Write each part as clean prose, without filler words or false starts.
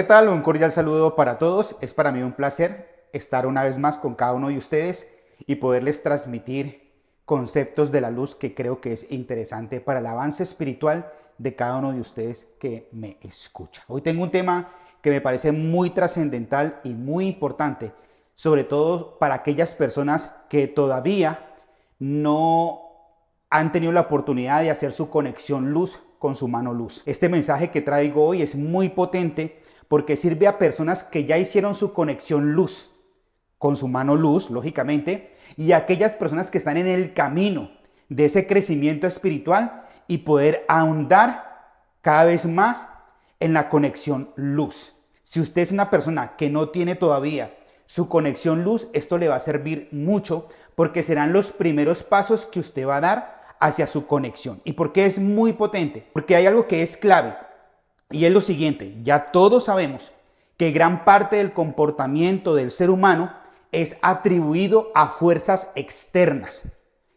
¿Qué tal? Un cordial saludo para todos. Es para mí un placer estar una vez más con cada uno de ustedes y poderles transmitir conceptos de la luz que creo que es interesante para el avance espiritual de cada uno de ustedes que me escucha. Hoy tengo un tema que me parece muy trascendental y muy importante, sobre todo para aquellas personas que todavía no han tenido la oportunidad de hacer su conexión luz con su mano luz. Este mensaje que traigo hoy es muy potente porque sirve a personas que ya hicieron su conexión luz con su mano luz, lógicamente, y a aquellas personas que están en el camino de ese crecimiento espiritual y poder ahondar cada vez más en la conexión luz. Si usted es una persona que no tiene todavía su conexión luz, esto le va a servir mucho porque serán los primeros pasos que usted va a dar hacia su conexión. ¿Y por qué es muy potente? Porque hay algo que es clave y es lo siguiente: ya todos sabemos que gran parte del comportamiento del ser humano es atribuido a fuerzas externas.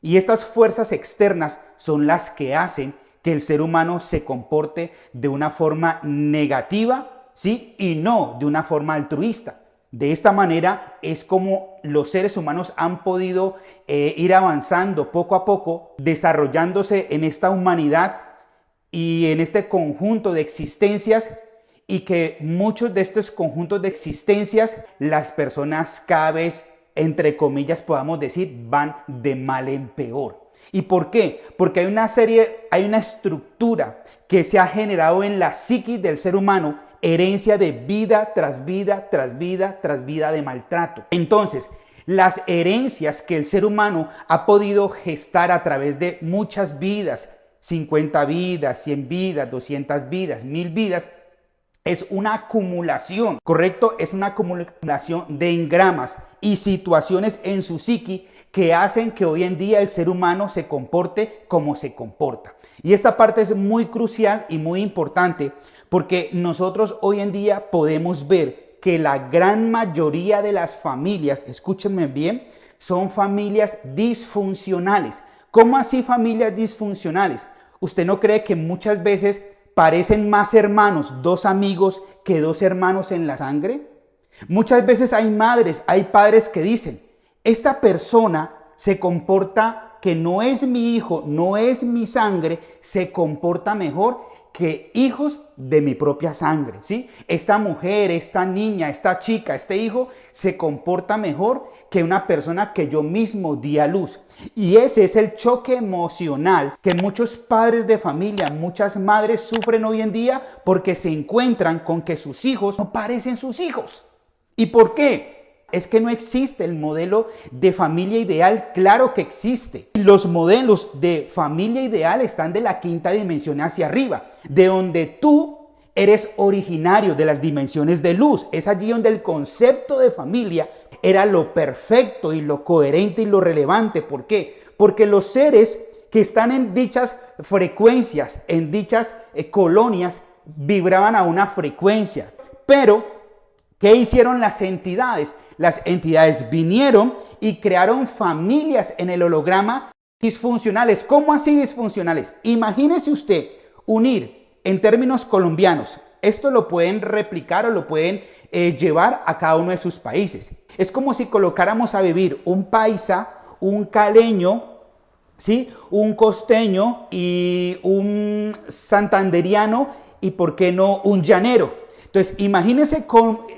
Y estas fuerzas externas son las que hacen que el ser humano se comporte de una forma negativa, ¿sí? Y no de una forma altruista. De esta manera es como los seres humanos han podido ir avanzando poco a poco, desarrollándose en esta humanidad y en este conjunto de existencias, y que muchos de estos conjuntos de existencias las personas cada vez, entre comillas, podamos decir, van de mal en peor. ¿Y por qué? Porque hay una estructura que se ha generado en la psiquis del ser humano, herencia de vida tras vida, tras vida, tras vida de maltrato. Entonces, las herencias que el ser humano ha podido gestar a través de muchas vidas, 50 vidas, 100 vidas, 200 vidas, 1000 vidas, es una acumulación, ¿correcto? Es una acumulación de engramas y situaciones en su psiqui que hacen que hoy en día el ser humano se comporte como se comporta. Y esta parte es muy crucial y muy importante porque nosotros hoy en día podemos ver que la gran mayoría de las familias, escúchenme bien, son familias disfuncionales. ¿Cómo así familias disfuncionales? ¿Usted no cree que muchas veces parecen más hermanos dos amigos que dos hermanos en la sangre? Muchas veces hay madres, hay padres que dicen: esta persona se comporta que no es mi hijo, no es mi sangre, se comporta mejor que hijos de mi propia sangre, ¿sí? Esta mujer, esta niña, esta chica, este hijo se comporta mejor que una persona que yo mismo di a luz. Y ese es el choque emocional que muchos padres de familia, muchas madres sufren hoy en día porque se encuentran con que sus hijos no parecen sus hijos. ¿Y por qué? Es que no existe el modelo de familia ideal. Claro que existe. Los modelos de familia ideal están de la quinta dimensión hacia arriba, de donde tú eres originario de las dimensiones de luz. Es allí donde el concepto de familia era lo perfecto y lo coherente y lo relevante. ¿Por qué? Porque los seres que están en dichas frecuencias, en dichas colonias, vibraban a una frecuencia. Pero ¿qué hicieron las entidades? Las entidades vinieron y crearon familias en el holograma disfuncionales. ¿Cómo así disfuncionales? Imagínese usted unir en términos colombianos. Esto lo pueden replicar o lo pueden llevar a cada uno de sus países. Es como si colocáramos a vivir un paisa, un caleño, ¿sí?, un costeño y un santanderiano y, ¿por qué no, un llanero? Entonces, imagínense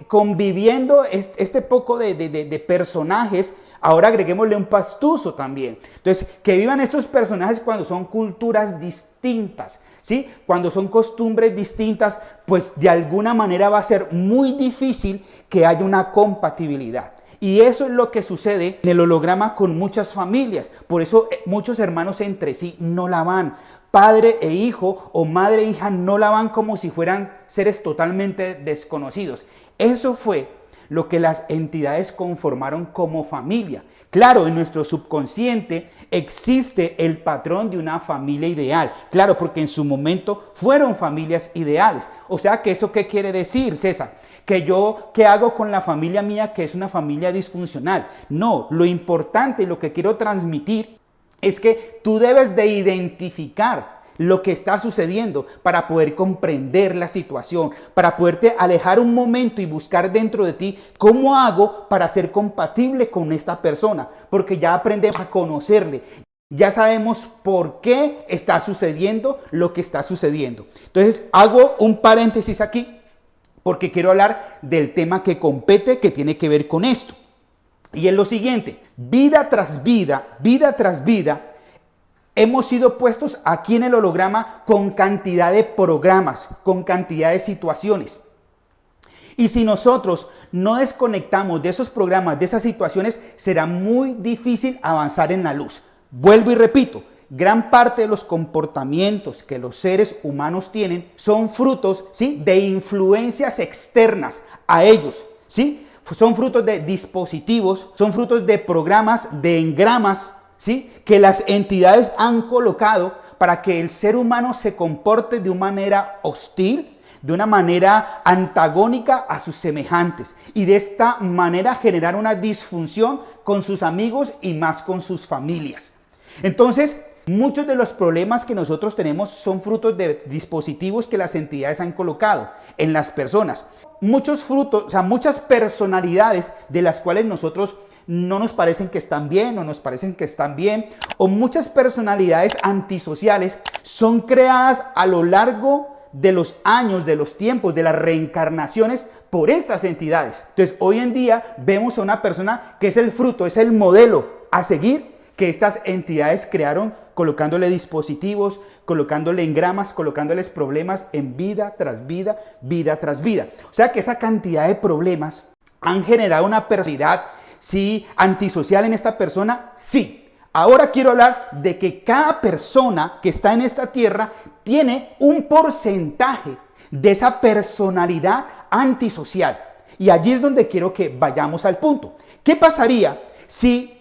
conviviendo este poco de personajes. Ahora agreguémosle un pastuso también. Entonces, que vivan estos personajes cuando son culturas distintas, ¿sí? Cuando son costumbres distintas, pues de alguna manera va a ser muy difícil que haya una compatibilidad. Y eso es lo que sucede en el holograma con muchas familias. Por eso muchos hermanos entre sí no la van. Padre e hijo o madre e hija no la van, como si fueran seres totalmente desconocidos. Eso fue lo que las entidades conformaron como familia. Claro, en nuestro subconsciente existe el patrón de una familia ideal. Claro, porque en su momento fueron familias ideales. O sea, que ¿eso qué quiere decir, César? Que yo, ¿qué hago con la familia mía que es una familia disfuncional? No, lo importante y lo que quiero transmitir es que tú debes de identificar lo que está sucediendo, para poder comprender la situación, para poderte alejar un momento y buscar dentro de ti cómo hago para ser compatible con esta persona, porque ya aprendemos a conocerle, ya sabemos por qué está sucediendo lo que está sucediendo. Entonces hago un paréntesis aquí porque quiero hablar del tema que compete, que tiene que ver con esto. Y es lo siguiente: vida tras vida, hemos sido puestos aquí en el holograma con cantidad de programas, con cantidad de situaciones. Y si nosotros no desconectamos de esos programas, de esas situaciones, será muy difícil avanzar en la luz. Vuelvo y repito, gran parte de los comportamientos que los seres humanos tienen son frutos, ¿sí?, de influencias externas a ellos, ¿sí? Son frutos de dispositivos, son frutos de programas, de engramas, ¿sí?, que las entidades han colocado para que el ser humano se comporte de una manera hostil, de una manera antagónica a sus semejantes, y de esta manera generar una disfunción con sus amigos y más con sus familias. Entonces, muchos de los problemas que nosotros tenemos son frutos de dispositivos que las entidades han colocado en las personas. Muchos frutos, o sea, muchas personalidades de las cuales nosotros no nos parecen que están bien, o nos parecen que están bien, o muchas personalidades antisociales son creadas a lo largo de los años, de los tiempos, de las reencarnaciones por estas entidades. Entonces, hoy en día vemos a una persona que es el fruto, es el modelo a seguir que estas entidades crearon, colocándole dispositivos, colocándole engramas, colocándoles problemas en vida tras vida, vida tras vida. O sea que esa cantidad de problemas han generado una personalidad, ¿sí?, antisocial en esta persona, sí. Ahora quiero hablar de que cada persona que está en esta tierra tiene un porcentaje de esa personalidad antisocial. Y allí es donde quiero que vayamos al punto. ¿Qué pasaría si...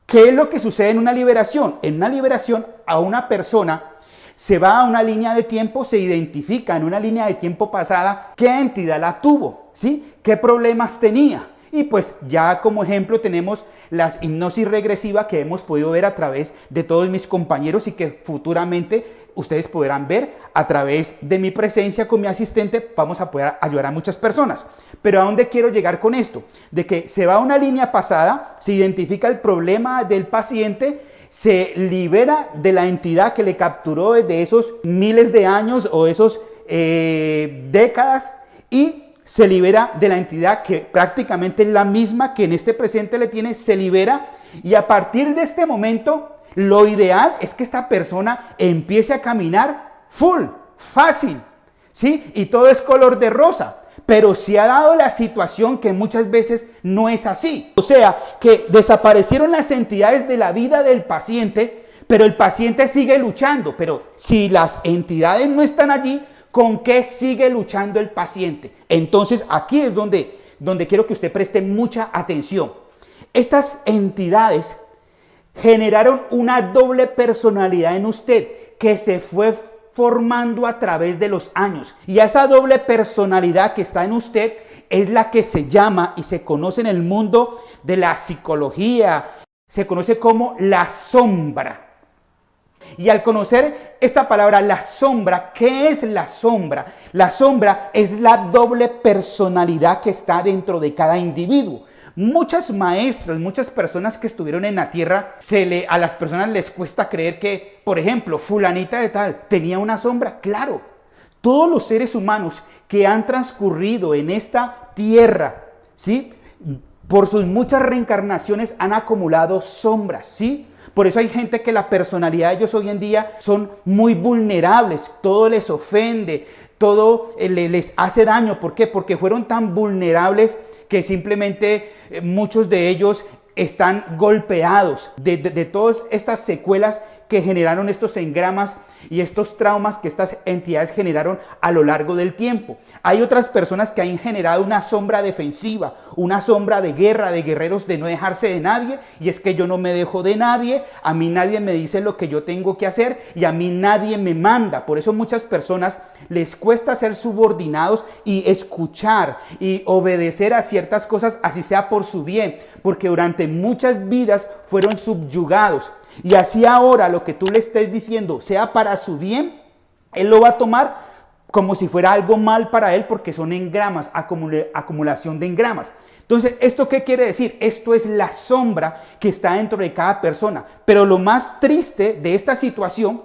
¿Qué es lo que sucede en una liberación? En una liberación, a una persona se va a una línea de tiempo, se identifica en una línea de tiempo pasada qué entidad la tuvo, ¿sí?, qué problemas tenía. Y pues ya como ejemplo tenemos las hipnosis regresiva que hemos podido ver a través de todos mis compañeros y que futuramente ustedes podrán ver a través de mi presencia con mi asistente. Vamos a poder ayudar a muchas personas. Pero ¿a dónde quiero llegar con esto? De que se va a una línea pasada, se identifica el problema del paciente, se libera de la entidad que le capturó desde esos miles de años o esos décadas, y se libera de la entidad que prácticamente es la misma que en este presente le tiene, se libera, y a partir de este momento lo ideal es que esta persona empiece a caminar full, fácil, ¿sí? Y todo es color de rosa. Pero se ha dado la situación que muchas veces no es así. O sea, que desaparecieron las entidades de la vida del paciente, pero el paciente sigue luchando. Pero si las entidades no están allí, ¿con qué sigue luchando el paciente? Entonces aquí es donde quiero que usted preste mucha atención. Estas entidades generaron una doble personalidad en usted que se fue formando a través de los años. Y esa doble personalidad que está en usted es la que se llama y se conoce en el mundo de la psicología, se conoce como la sombra. Y al conocer esta palabra, la sombra, ¿qué es la sombra? La sombra es la doble personalidad que está dentro de cada individuo. Muchos maestros, muchas personas que estuvieron en la tierra, a las personas les cuesta creer que, por ejemplo, fulanita de tal tenía una sombra. Claro, todos los seres humanos que han transcurrido en esta tierra, ¿sí?, por sus muchas reencarnaciones han acumulado sombras, ¿sí? Por eso hay gente que la personalidad de ellos hoy en día son muy vulnerables, todo les ofende, todo les hace daño. ¿Por qué? Porque fueron tan vulnerables que simplemente muchos de ellos están golpeados de todas estas secuelas que generaron estos engramas y estos traumas que estas entidades generaron a lo largo del tiempo. Hay otras personas que han generado una sombra defensiva, una sombra de guerra, de guerreros, de no dejarse de nadie, y es que yo no me dejo de nadie, a mí nadie me dice lo que yo tengo que hacer y a mí nadie me manda. Por eso muchas personas les cuesta ser subordinados y escuchar y obedecer a ciertas cosas, así sea por su bien, porque durante muchas vidas fueron subyugados. y así ahora lo que tú le estés diciendo sea para su bien, él lo va a tomar como si fuera algo mal para él, porque son engramas, acumulación de engramas. Entonces, ¿esto qué quiere decir? Esto es la sombra que está dentro de cada persona. Pero lo más triste de esta situación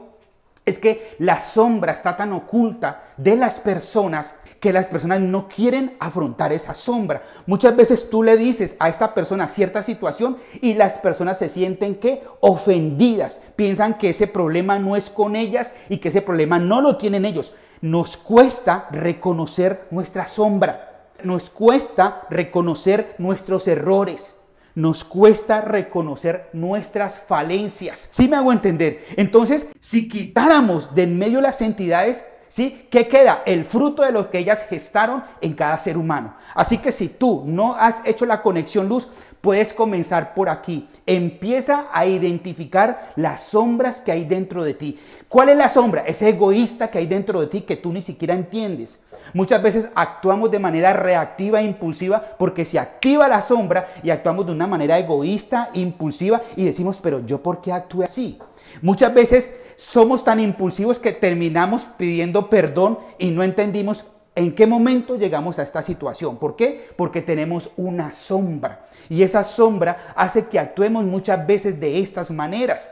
es que la sombra está tan oculta de las personas que las personas no quieren afrontar esa sombra. Muchas veces tú le dices a esta persona cierta situación y las personas se sienten que ofendidas. Piensan que ese problema no es con ellas y que ese problema no lo tienen ellos. Nos cuesta reconocer nuestra sombra. Nos cuesta reconocer nuestros errores. Nos cuesta reconocer nuestras falencias. ¿Sí me hago entender? Entonces, si quitáramos de en medio las entidades, ¿sí? ¿Qué queda? El fruto de lo que ellas gestaron en cada ser humano. Así que si tú no has hecho la conexión luz, puedes comenzar por aquí. Empieza a identificar las sombras que hay dentro de ti. ¿Cuál es la sombra? Ese egoísta que hay dentro de ti que tú ni siquiera entiendes. Muchas veces actuamos de manera reactiva e impulsiva porque se activa la sombra y actuamos de una manera egoísta, impulsiva y decimos, pero ¿yo por qué actúe así? Muchas veces somos tan impulsivos que terminamos pidiendo perdón y no entendimos en qué momento llegamos a esta situación. ¿Por qué? Porque tenemos una sombra y esa sombra hace que actuemos muchas veces de estas maneras.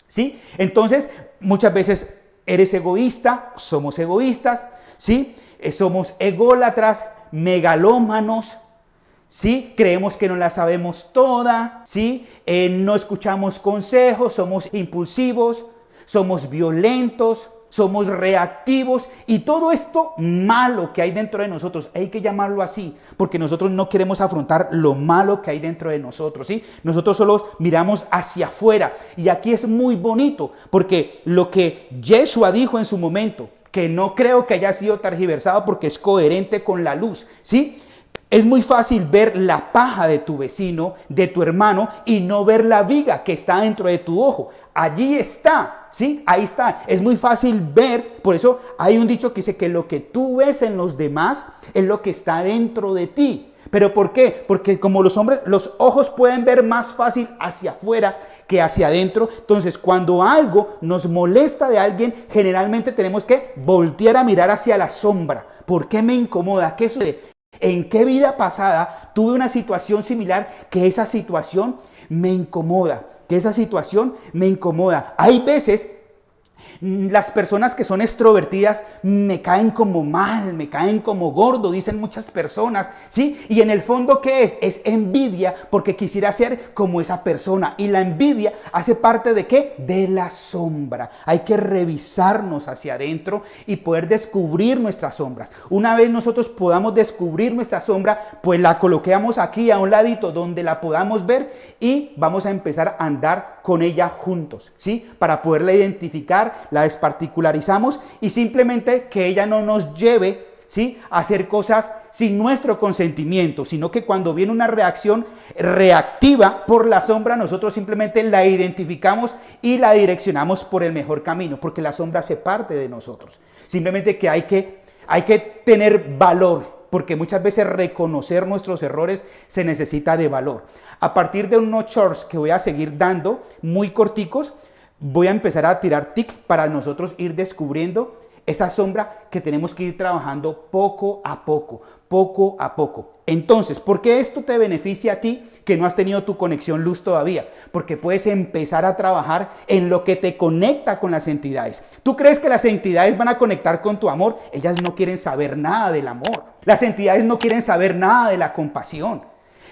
¿Sí? Entonces, muchas veces eres egoísta, somos egoístas, ¿sí? Somos ególatras, megalómanos, ¿sí? Creemos que no la sabemos toda, ¿sí? No escuchamos consejos, somos impulsivos, somos violentos, somos reactivos y todo esto malo que hay dentro de nosotros, hay que llamarlo así, porque nosotros no queremos afrontar lo malo que hay dentro de nosotros, ¿sí? Nosotros solo miramos hacia afuera y aquí es muy bonito, porque lo que Yeshua dijo en su momento, que no creo que haya sido tergiversado porque es coherente con la luz, ¿sí? Es muy fácil ver la paja de tu vecino, de tu hermano, y no ver la viga que está dentro de tu ojo. Allí está, ¿sí? Ahí está. Es muy fácil ver, por eso hay un dicho que dice que lo que tú ves en los demás es lo que está dentro de ti. ¿Pero por qué? Porque como los hombres, los ojos pueden ver más fácil hacia afuera que hacia adentro. Entonces, cuando algo nos molesta de alguien, generalmente tenemos que voltear a mirar hacia la sombra. ¿Por qué me incomoda? ¿Qué sucede? ¿En qué vida pasada tuve una situación similar que esa situación me incomoda? Que esa situación me incomoda. Hay veces las personas que son extrovertidas me caen como mal, me caen como gordo, dicen muchas personas, ¿sí? Y en el fondo, ¿qué es? Es envidia porque quisiera ser como esa persona. Y la envidia hace parte ¿de qué? De la sombra. Hay que revisarnos hacia adentro y poder descubrir nuestras sombras. Una vez nosotros podamos descubrir nuestra sombra, pues la coloquemos aquí a un ladito donde la podamos ver y vamos a empezar a andar con ella juntos, ¿sí? Para poderla identificar, la desparticularizamos y simplemente que ella no nos lleve, ¿sí? A hacer cosas sin nuestro consentimiento, sino que cuando viene una reacción reactiva por la sombra, nosotros simplemente la identificamos y la direccionamos por el mejor camino, porque la sombra hace parte de nosotros. Simplemente que hay que tener valor, porque muchas veces reconocer nuestros errores se necesita de valor. A partir de unos shorts que voy a seguir dando, muy corticos, voy a empezar a tirar tips para nosotros ir descubriendo esa sombra que tenemos que ir trabajando poco a poco, poco a poco. Entonces, ¿por qué esto te beneficia a ti que no has tenido tu conexión luz todavía? Porque puedes empezar a trabajar en lo que te conecta con las entidades. ¿Tú crees que las entidades van a conectar con tu amor? Ellas no quieren saber nada del amor. Las entidades no quieren saber nada de la compasión.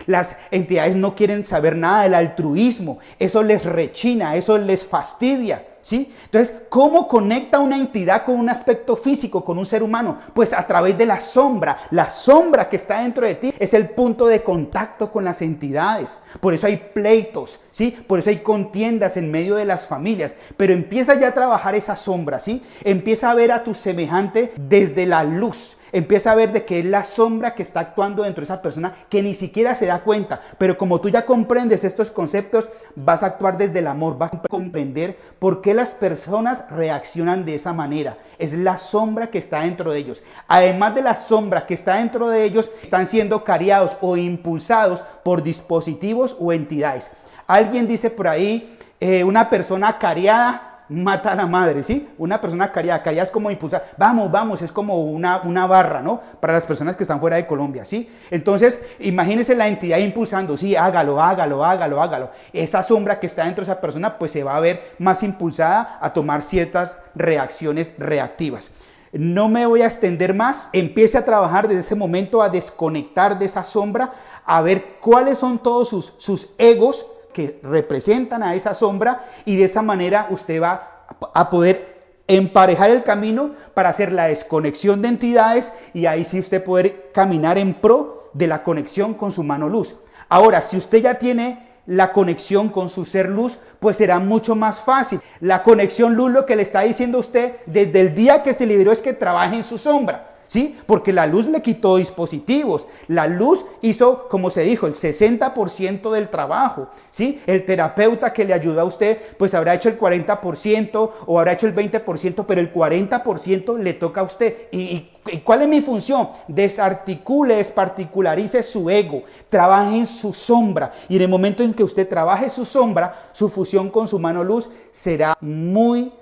Las entidades no quieren saber nada del altruismo. Eso les rechina, eso les fastidia, ¿sí? Entonces, ¿cómo conecta una entidad con un aspecto físico, con un ser humano? Pues a través de la sombra. La sombra que está dentro de ti es el punto de contacto con las entidades. Por eso hay pleitos, ¿sí? Por eso hay contiendas en medio de las familias. Pero empieza ya a trabajar esa sombra, ¿sí? Empieza a ver a tu semejante desde la luz. Empieza a ver de que es la sombra que está actuando dentro de esa persona que ni siquiera se da cuenta. Pero como tú ya comprendes estos conceptos, vas a actuar desde el amor, vas a comprender por qué las personas reaccionan de esa manera. Es la sombra que está dentro de ellos. Además de la sombra que está dentro de ellos, están siendo cariados o impulsados por dispositivos o entidades. Alguien dice por ahí Una persona cariada mata a la madre, ¿sí? Una persona cariada, cariada es como impulsar, vamos, vamos, es como una barra, ¿no? Para las personas que están fuera de Colombia, ¿sí? Entonces, imagínense la entidad impulsando, sí, hágalo, hágalo, hágalo, hágalo. Esa sombra que está dentro de esa persona, pues se va a ver más impulsada a tomar ciertas reacciones reactivas. No me voy a extender más, empiece a trabajar desde ese momento, a desconectar de esa sombra, a ver cuáles son todos sus egos que representan a esa sombra, y de esa manera usted va a poder emparejar el camino para hacer la desconexión de entidades, y ahí sí usted poder caminar en pro de la conexión con su mano luz. Ahora, si usted ya tiene la conexión con su ser luz, pues será mucho más fácil. La conexión luz, lo que le está diciendo a usted desde el día que se liberó, es que trabaje en su sombra, ¿sí? Porque la luz le quitó dispositivos. La luz hizo, como se dijo, el 60% del trabajo, ¿sí? El terapeuta que le ayudó a usted, pues habrá hecho el 40% o habrá hecho el 20%, pero el 40% le toca a usted. ¿Y cuál es mi función? Desarticule, desparticularice su ego, trabaje en su sombra, y en el momento en que usted trabaje su sombra, su fusión con su mano luz será muy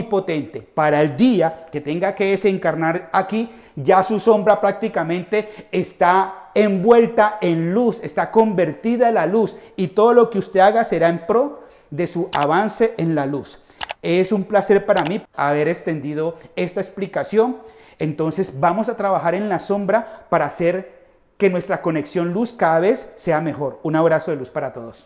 potente. Para el día que tenga que desencarnar aquí, ya su sombra prácticamente está envuelta en luz, está convertida en la luz, y todo lo que usted haga será en pro de su avance en la luz. Es un placer para mí haber extendido esta explicación. Entonces vamos a trabajar en la sombra para hacer que nuestra conexión luz cada vez sea mejor. Un abrazo de luz para todos.